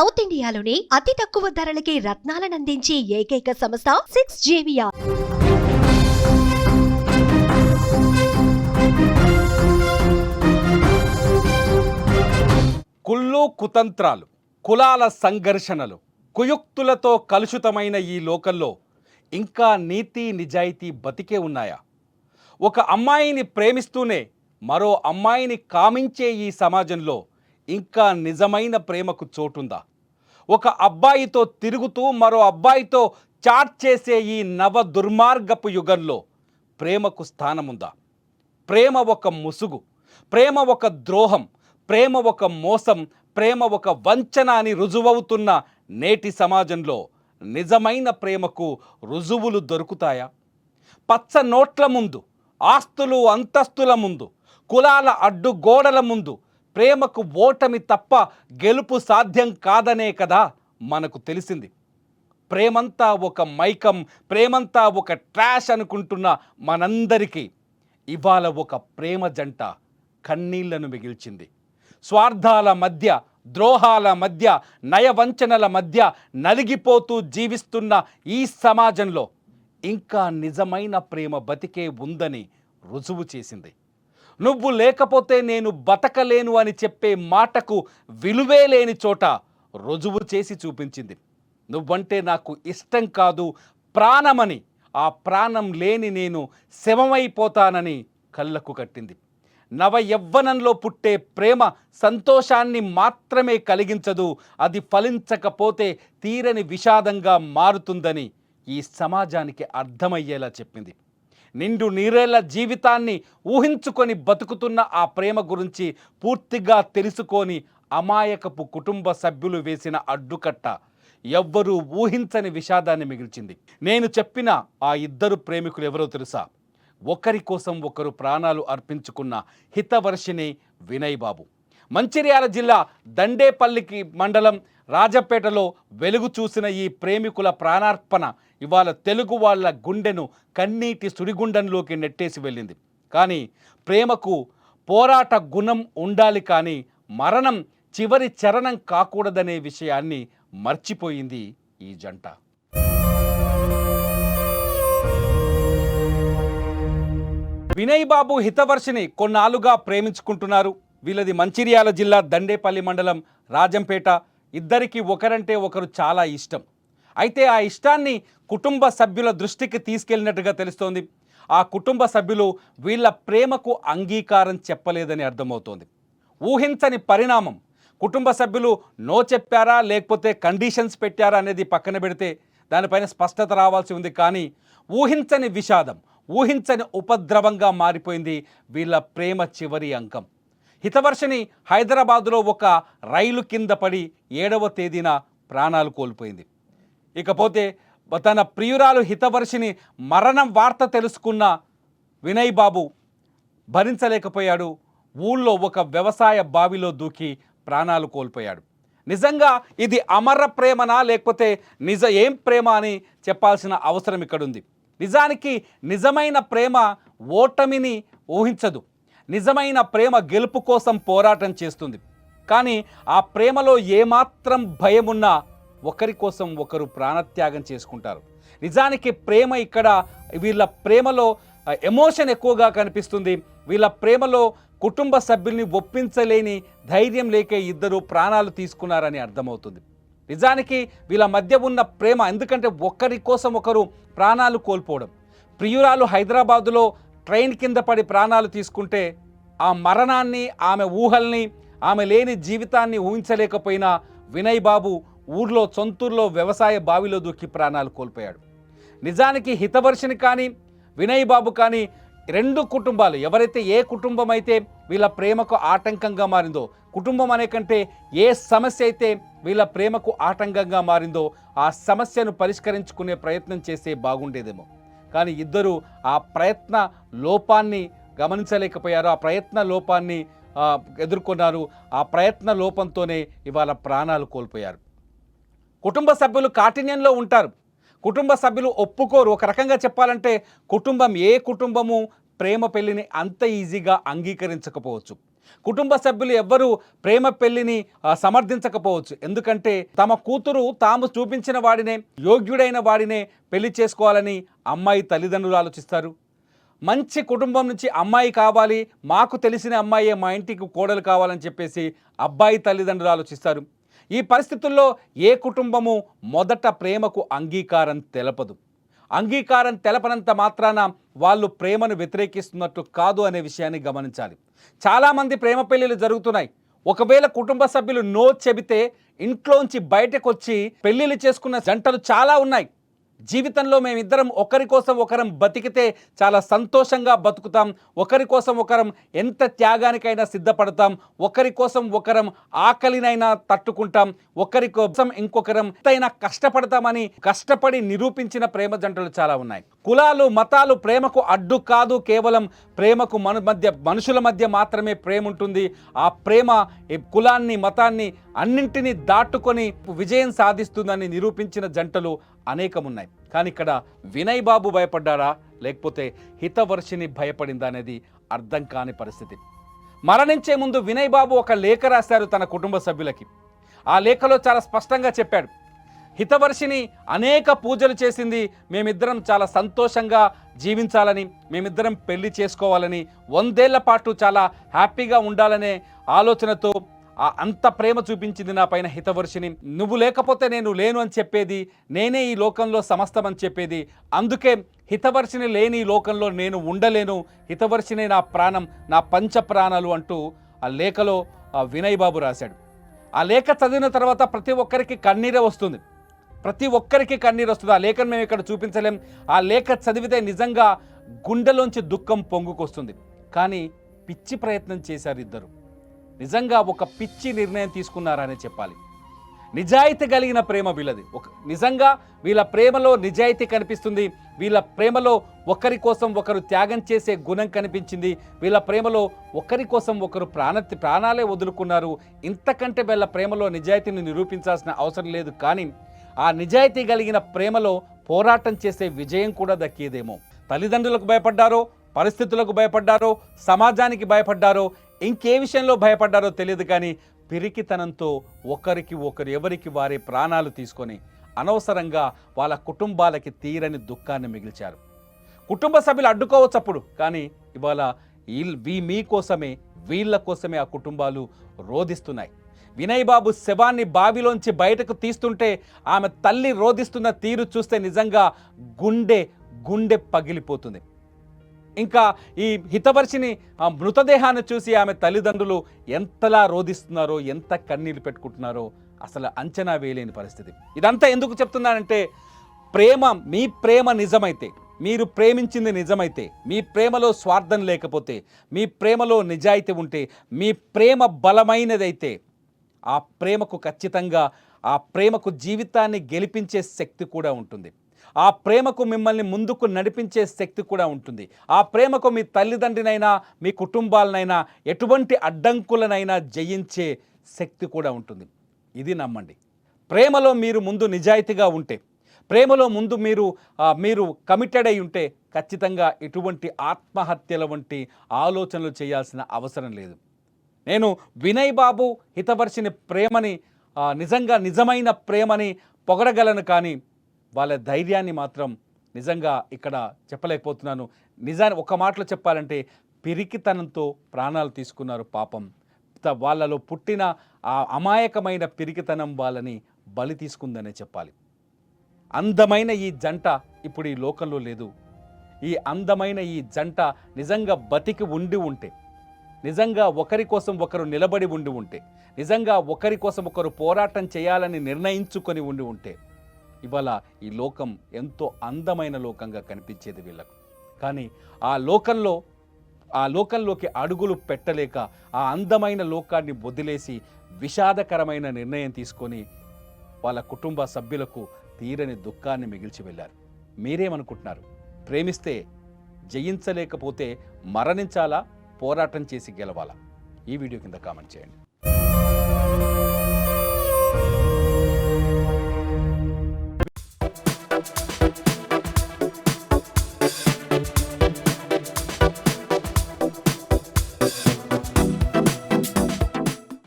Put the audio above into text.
South ఇండియాలోని అతి తక్కువ ధరలకి రత్నాలనందించే ఏకైక సంస్థ 6JVR. కుళ్ళు కుతంత్రాలు, కులాల సంఘర్షణలు, కుయుక్తులతో కలుషితమైన ఈ లోకంలో ఇంకా నీతి నిజాయితీ బతికే ఉన్నాయా? ఒక అమ్మాయిని ప్రేమిస్తూనే మరో అమ్మాయిని కామించే ఈ సమాజంలో ఇంకా నిజమైన ప్రేమకు చోటుందా? ఒక అబ్బాయితో తిరుగుతూ మరో అబ్బాయితో చాట్ చేసే ఈ నవ దుర్మార్గపు యుగంలో ప్రేమకు స్థానముందా? ప్రేమ ఒక ముసుగు, ప్రేమ ఒక ద్రోహం, ప్రేమ ఒక మోసం, ప్రేమ ఒక వంచన అని రుజువవుతున్న నేటి సమాజంలో నిజమైన ప్రేమకు రుజువులు దొరుకుతాయా? పచ్చ నోట్ల ముందు, ఆస్తులు అంతస్తుల ముందు, కులాల అడ్డుగోడల ముందు ప్రేమకు ఓటమి తప్ప గెలుపు సాధ్యం కాదనే కదా మనకు తెలిసింది. ప్రేమంతా ఒక మైకం, ప్రేమంతా ఒక ట్రాష్ అనుకుంటున్న మనందరికీ ఇవాళ ఒక ప్రేమ జంట కన్నీళ్లను మిగిల్చింది. స్వార్థాల మధ్య, ద్రోహాల మధ్య, నయవంచనల మధ్య నలిగిపోతూ జీవిస్తున్న ఈ సమాజంలో ఇంకా నిజమైన ప్రేమ బతికే ఉందని రుజువు చేసింది. నువ్వు లేకపోతే నేను బతకలేను అని చెప్పే మాటకు విలువే లేని చోట రుజువు చేసి చూపించింది. నువ్వంటే నాకు ఇష్టం కాదు, ప్రాణమని, ఆ ప్రాణం లేని నేను శవమైపోతానని కళ్ళకు కట్టింది. నవ యవ్వనంలో పుట్టే ప్రేమ సంతోషాన్ని మాత్రమే కలిగించదు, అది ఫలించకపోతే తీరని విషాదంగా మారుతుందని ఈ సమాజానికి అర్థమయ్యేలా చెప్పింది. నిండు నీరేళ్ల జీవితాన్ని ఊహించుకొని బతుకుతున్న ఆ ప్రేమ గురించి పూర్తిగా తెలుసుకొని అమాయకపు కుటుంబ సభ్యులు వేసిన అడ్డుకట్ట ఎవ్వరూ ఊహించని విషాదాన్ని మిగిల్చింది. నేను చెప్పిన ఆ ఇద్దరు ప్రేమికులు ఎవరో తెలుసా? ఒకరి కోసం ఒకరు ప్రాణాలు అర్పించుకున్న హితవర్షిణి, వినయ్ బాబు. మంచిర్యాల జిల్లా దండేపల్లికి మండలం రాజపేటలో వెలుగు చూసిన ఈ ప్రేమికుల ప్రాణార్పణ ఇవాళ తెలుగు వాళ్ళ గుండెను కన్నీటి సుడిగుండంలోకి నెట్టేసి వెళ్ళింది. కానీ ప్రేమకు పోరాట గుణం ఉండాలి, కానీ మరణం చివరి చరణం కాకూడదనే విషయాన్ని మర్చిపోయింది ఈ జంట. వినయ్ బాబు, హితవర్షిని కొన్నాళ్ళుగా ప్రేమించుకుంటున్నారు. వీళ్ళది మంచిర్యాల జిల్లా దండేపల్లి మండలం రాజంపేట. ఇద్దరికి ఒకరంటే ఒకరు చాలా ఇష్టం. అయితే ఆ ఇష్టాన్ని కుటుంబ సభ్యుల దృష్టికి తీసుకెళ్ళినట్టుగా తెలుస్తోంది. ఆ కుటుంబ సభ్యులు వీళ్ళ ప్రేమకు అంగీకారం చెప్పలేదని అర్థమవుతోంది. ఊహించని పరిణామం. కుటుంబ సభ్యులు నో చెప్పారా లేకపోతే కండిషన్స్ పెట్టారా అనేది పక్కన పెడితే దానిపైన స్పష్టత రావాల్సి ఉంది. కానీ ఊహించని విషాదం, ఊహించని ఉపద్రవంగా మారిపోయింది వీళ్ళ ప్రేమ చివరి అంకం. హితవర్షిని హైదరాబాదులో ఒక రైలు కింద పడి 7వ తేదీన ప్రాణాలు కోల్పోయింది. ఇకపోతే తన ప్రియురాలు హితవర్షిని మరణం వార్త తెలుసుకున్న వినయ్ బాబు భరించలేకపోయాడు. ఊళ్ళో ఒక వ్యవసాయ బావిలో దూకి ప్రాణాలు కోల్పోయాడు. నిజంగా ఇది అమర ప్రేమనా లేకపోతే ఏం ప్రేమ అని చెప్పాల్సిన అవసరం ఇక్కడుంది. నిజానికి నిజమైన ప్రేమ ఓటమిని ఊహించదు. నిజమైన ప్రేమ గెలుపు కోసం పోరాటం చేస్తుంది. కానీ ఆ ప్రేమలో ఏమాత్రం భయమున్నా ఒకరి కోసం ఒకరు ప్రాణత్యాగం చేసుకుంటారు. నిజానికి ప్రేమ ఇక్కడ వీళ్ళ ప్రేమలో ఎమోషన్ ఎక్కువగా కనిపిస్తుంది. వీళ్ళ ప్రేమలో కుటుంబ సభ్యుల్ని ఒప్పించలేని ధైర్యం లేకే ఇద్దరు ప్రాణాలు తీసుకున్నారని అర్థమవుతుంది. నిజానికి వీళ్ళ మధ్య ఉన్న ప్రేమ, ఎందుకంటే ఒకరి కోసం ఒకరు ప్రాణాలు కోల్పోవడం. ప్రియురాలు హైదరాబాదులో ట్రైన్ కింద పడి ప్రాణాలు తీసుకుంటే ఆ మరణాన్ని, ఆమె ఊహల్ని, ఆమె లేని జీవితాన్ని ఊహించలేకపోయినా వినయ్ బాబు ఊర్లో సొంతూరులో వ్యవసాయ బావిలో దూకి ప్రాణాలు కోల్పోయాడు. నిజానికి హితవర్షిని కానీ వినయ్ బాబు కానీ రెండు కుటుంబాలు, ఎవరైతే ఏ కుటుంబం అయితే వీళ్ళ ప్రేమకు ఆటంకంగా మారిందో, కుటుంబం అనే కంటే ఏ సమస్య అయితే వీళ్ళ ప్రేమకు ఆటంకంగా మారిందో ఆ సమస్యను పరిష్కరించుకునే ప్రయత్నం చేస్తే బాగుండేదేమో. కానీ ఇద్దరు ఆ ప్రయత్న లోపాన్ని గమనించలేకపోయారు. ఆ ప్రయత్న లోపాన్ని ఎదుర్కొన్నారు. ఆ ప్రయత్న లోపంతోనే ఇవాళ ప్రాణాలు కోల్పోయారు. కుటుంబ సభ్యులు కాఠిన్యంలో ఉంటారు. కుటుంబ సభ్యులు ఒప్పుకోరు. ఒక రకంగా చెప్పాలంటే కుటుంబం, ఏ కుటుంబము ప్రేమ పెళ్లిని అంత ఈజీగా అంగీకరించకపోవచ్చు. కుటుంబ సభ్యులు ఎవ్వరూ ప్రేమ పెళ్లిని సమర్థించకపోవచ్చు. ఎందుకంటే తమ కూతురు తాము చూపించిన వాడినే, యోగ్యుడైన వాడినే పెళ్లి చేసుకోవాలని అమ్మాయి తల్లిదండ్రులు ఆలోచిస్తారు. మంచి కుటుంబం నుంచి అమ్మాయి కావాలి, మాకు తెలిసిన అమ్మాయే మా ఇంటికి కోడలు కావాలని చెప్పేసి అబ్బాయి తల్లిదండ్రులు ఆలోచిస్తారు. ఈ పరిస్థితుల్లో ఏ కుటుంబము మొదట ప్రేమకు అంగీకారం తెలపదు. అంగీకారం తెలపనంత మాత్రాన వాళ్ళు ప్రేమను వ్యతిరేకిస్తున్నట్టు కాదు అనే విషయాన్ని గమనించాలి. చాలామంది ప్రేమ పెళ్ళిళ్ళు జరుగుతున్నాయి. ఒకవేళ కుటుంబ సభ్యులు నో చెబితే ఇంట్లోంచి బయటకు వచ్చి పెళ్ళిళ్ళు చేసుకున్న జంటలు చాలా ఉన్నాయి. జీవితంలో మేమిద్దరం ఒకరి కోసం ఒకరం బతికితే చాలా సంతోషంగా బతుకుతాం, ఒకరి కోసం ఒకరం ఎంత త్యాగానికైనా సిద్ధపడతాం, ఒకరి కోసం ఒకరం ఆకలినైనా తట్టుకుంటాం, ఒకరి కోసం ఇంకొకరం ఎంతైనా కష్టపడతామని కష్టపడి నిరూపించిన ప్రేమ జంటలు చాలా ఉన్నాయి. కులాలు మతాలు ప్రేమకు అడ్డు కాదు, కేవలం ప్రేమకు మనుషుల మధ్య మాత్రమే ప్రేమ ఉంటుంది. ఆ ప్రేమ కులాన్ని మతాన్ని అన్నింటినీ దాటుకొని విజయం సాధిస్తుందని నిరూపించిన జంటలు అనేకమున్నాయి. కానీ ఇక్కడ వినయ్ బాబు భయపడ్డారా లేకపోతే హితవర్షిని భయపడిందా అనేది అర్థం కాని పరిస్థితి. మరణించే ముందు వినయ్ బాబు ఒక లేఖ రాశారు తన కుటుంబ సభ్యులకి. ఆ లేఖలో చాలా స్పష్టంగా చెప్పాడు, హితవర్షిని అనేక పూజలు చేసింది, మేమిద్దరం చాలా సంతోషంగా జీవించాలని, మేమిద్దరం పెళ్లి చేసుకోవాలని, 100 ఏళ్ల పాటు చాలా హ్యాపీగా ఉండాలనే ఆలోచనతో అంత ప్రేమ చూపించింది నా పైన హితవర్షిని. నువ్వు లేకపోతే నేను లేను అని చెప్పేది, నేనే ఈ లోకంలో సమస్తం అని చెప్పేది. అందుకే హితవర్షిని లేని ఈ లోకంలో నేను ఉండలేను, హితవర్షిని నా ప్రాణం, నా పంచ ప్రాణాలు అంటూ ఆ లేఖలో వినయ్ బాబు రాశాడు. ఆ లేఖ చదివిన తర్వాత ప్రతి ఒక్కరికి కన్నీరే వస్తుంది. ప్రతి ఒక్కరికి కన్నీరు వస్తుంది. ఆ లేఖను మేము ఇక్కడ చూపించలేం. ఆ లేఖ చదివితే నిజంగా గుండెలోంచి దుఃఖం పొంగుకొస్తుంది. కానీ పిచ్చి ప్రయత్నం చేశారు ఇద్దరు. నిజంగా ఒక పిచ్చి నిర్ణయం తీసుకున్నారని చెప్పాలి. నిజాయితీ కలిగిన ప్రేమ వీళ్ళది. నిజంగా వీళ్ళ ప్రేమలో నిజాయితీ కనిపిస్తుంది. వీళ్ళ ప్రేమలో ఒకరి కోసం ఒకరు త్యాగం చేసే గుణం కనిపించింది. వీళ్ళ ప్రేమలో ఒకరి కోసం ఒకరు ప్రాణాలే వదులుకున్నారు. ఇంతకంటే వీళ్ళ ప్రేమలో నిజాయితీని నిరూపించాల్సిన అవసరం లేదు. కానీ ఆ నిజాయితీ కలిగిన ప్రేమలో పోరాటం చేసే విజయం కూడా దక్కేదేమో. తల్లిదండ్రులకు భయపడ్డారో, పరిస్థితులకు భయపడ్డారో, సమాజానికి భయపడ్డారో, ఇంకే విషయంలో భయపడ్డారో తెలియదు. కానీ పిరికితనంతో ఒకరికి ఒకరు ఎవరికి వారే ప్రాణాలు తీసుకొని అనవసరంగా వాళ్ళ కుటుంబాలకి తీరని దుఃఖాన్ని మిగిల్చారు. కుటుంబ సభ్యులు అడ్డుకోవచ్చు అప్పుడు, కానీ ఇవాళ మీకోసమే వీళ్ళ కోసమే ఆ కుటుంబాలు రోధిస్తున్నాయి. వినయ్ బాబు శవాన్ని బావిలోంచి బయటకు తీస్తుంటే ఆమె తల్లి రోధిస్తున్న తీరు చూస్తే నిజంగా గుండె పగిలిపోతుంది. ఇంకా ఈ హితవర్షిని మృతదేహాన్ని చూసి ఆమె తల్లిదండ్రులు ఎంతలా రోధిస్తున్నారో, ఎంత కన్నీళ్లు పెట్టుకుంటున్నారో అసలు అంచనా వేయలేని పరిస్థితి. ఇదంతా ఎందుకు చెప్తున్నానంటే, మీ ప్రేమ నిజమైతే, మీరు ప్రేమించింది నిజమైతే, మీ ప్రేమలో స్వార్థం లేకపోతే, మీ ప్రేమలో నిజాయితీ ఉంటే, మీ ప్రేమ బలమైనదైతే ఆ ప్రేమకు ఖచ్చితంగా ఆ ప్రేమకు జీవితాన్ని గెలిపించే శక్తి కూడా ఉంటుంది. ఆ ప్రేమకు మిమ్మల్ని ముందుకు నడిపించే శక్తి కూడా ఉంటుంది. ఆ ప్రేమకు మీ తల్లిదండ్రినైనా మీ కుటుంబాలనైనా ఎటువంటి అడ్డంకులనైనా జయించే శక్తి కూడా ఉంటుంది. ఇది నమ్మండి. ప్రేమలో మీరు ముందు నిజాయితీగా ఉంటే, ప్రేమలో ముందు మీరు కమిటెడ్ అయి ఉంటే ఖచ్చితంగా ఎటువంటి ఆత్మహత్యల వంటి ఆలోచనలు చేయాల్సిన అవసరం లేదు. నేను వినయ్ బాబు హితవర్షిని ప్రేమని నిజంగా నిజమైన ప్రేమని పొగడగలను, కానీ వాళ్ళ ధైర్యాన్ని మాత్రం నిజంగా ఇక్కడ చెప్పలేకపోతున్నాను. నిజాన్ని ఒక మాటలో చెప్పాలంటే పిరికితనంతో ప్రాణాలు తీసుకున్నారు పాపం. వాళ్ళలో పుట్టిన ఆ అమాయకమైన పిరికితనం వాళ్ళని బలి తీసుకుందనే చెప్పాలి. అందమైన ఈ జంట ఇప్పుడు ఈ లోకంలో లేదు. ఈ అందమైన ఈ జంట నిజంగా బతికి ఉంటే, నిజంగా ఒకరి కోసం ఒకరు నిలబడి ఉంటే, నిజంగా ఒకరి కోసం ఒకరు పోరాటం చేయాలని నిర్ణయించుకొని ఉంటే ఇవాళ ఈ లోకం ఎంతో అందమైన లోకంగా కనిపించేది వీళ్ళకు. కానీ ఆ లోకంలోకి అడుగులు పెట్టలేక ఆ అందమైన లోకాన్ని వదిలేసి విషాదకరమైన నిర్ణయం తీసుకొని వాళ్ళ కుటుంబ సభ్యులకు తీరని దుఃఖాన్ని మిగిల్చి వెళ్ళారు. మీరేమనుకుంటున్నారు? ప్రేమిస్తే జయించలేకపోతే మరణించాలా, పోరాటం చేసి గెలవాలా? ఈ వీడియో కింద కామెంట్ చేయండి.